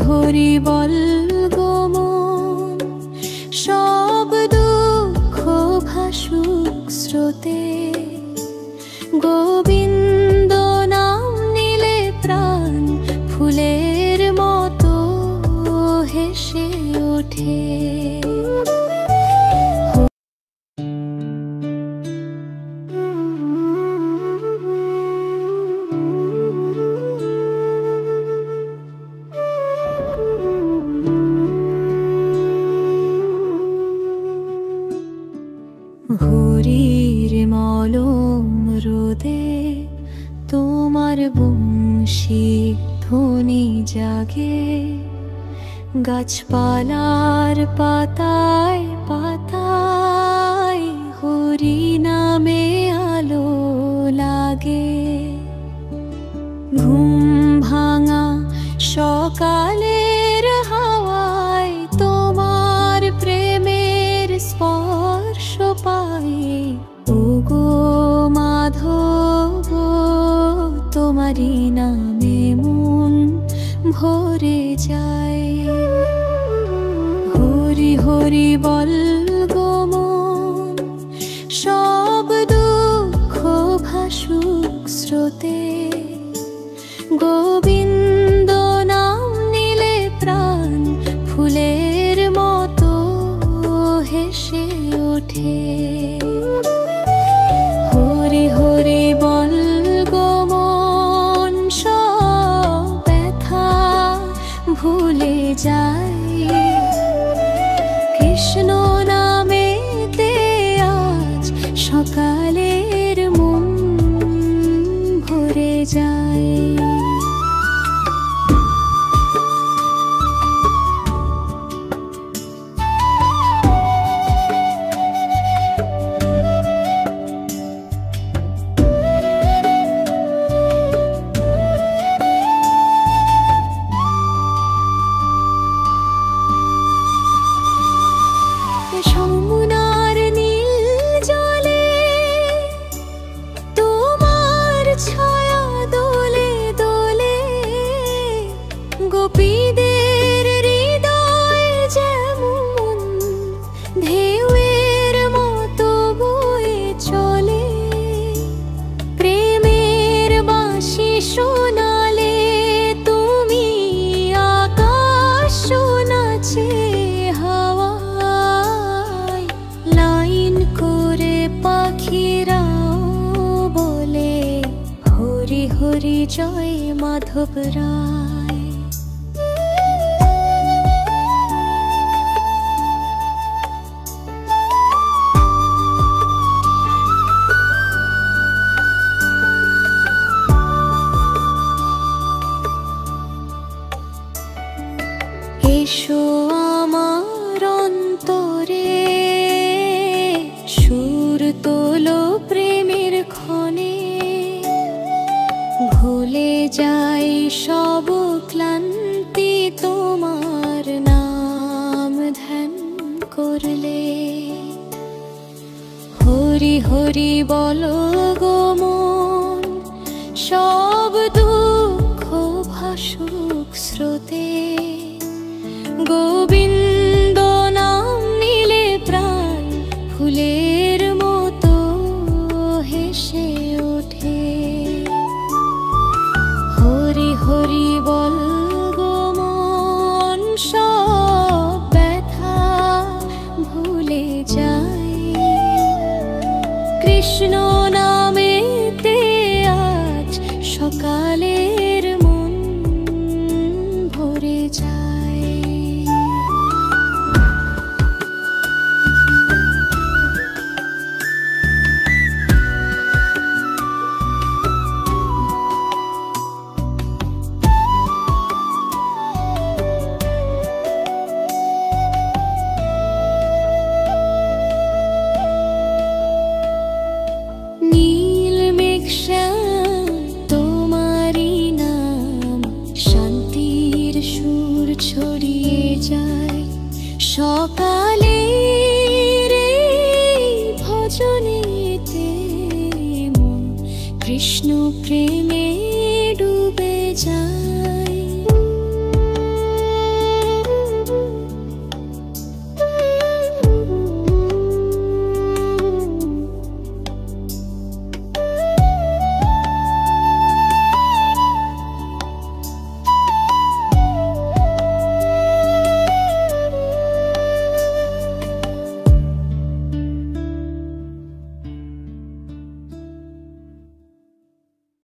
হরি বল গো মন, সব দুঃখ ভাসুক স্রোতে। গোবিন্দ নাম নিলে প্রাণ ফুলের মতো হেসে ওঠে। হরির মলম রোদে তোমার বংশী ধ্বনি জাগে, গাছপালার পাতায় পাতায় হরি নামে আলো লাগে। ঘুম ভাঙা সকালের হাওয়ায় তোমার প্রেমের স্পর্শ পাই। ওগো মাধব তোমারি নামে মন ভরে যায়। হরি হরি বল গো মন, সব দুঃখ ভাসুক স্রোতে। গোবিন্দ নাম নিলে প্রাণ ফুলের মতো হেসে ওঠে। হরি হরি বল গো মন, সব ব্যথা ভুলে যায়। কৃষ্ণ নামেতে আজ সকালের মন ভরে যায়। যমুনার নীল জলে তোমার ছায়া দোলে দোলে। গোপীদের হৃদয় যেমন ঢেউয়ের মতো বয়ে চলে। প্রেমের বাঁশি শোনালে তুমি আকাশ শোনাচ্ছে হাওয়া। লাইন করে পাখিরাও বলে হরি হরি জয় মাধব রায়। এসো আমার অন্তরে সুর তোলো প্রেমের ক্ষণে। ভুলে যাই সব ক্লান্তি তোমার নাম ধ্যান করলে। হরি হরি বলো গো মন, সব দুঃখ ভাসুক স্রোতে। গোবিন্দ নাম নিলে প্রাণ ফুলের মতো হেসে ওঠে। হরি হরি বল গো মন, সব ব্যথা ভুলে যায়। কৃষ্ণ নামেতে আজ সকালের মন ভরে যায়। নীল মেঘ শ্যাম তোমারি নাম, শান্তির সুর ছড়িয়ে যায়। সকালের ভজনেতে মন কৃষ্ণ প্রেম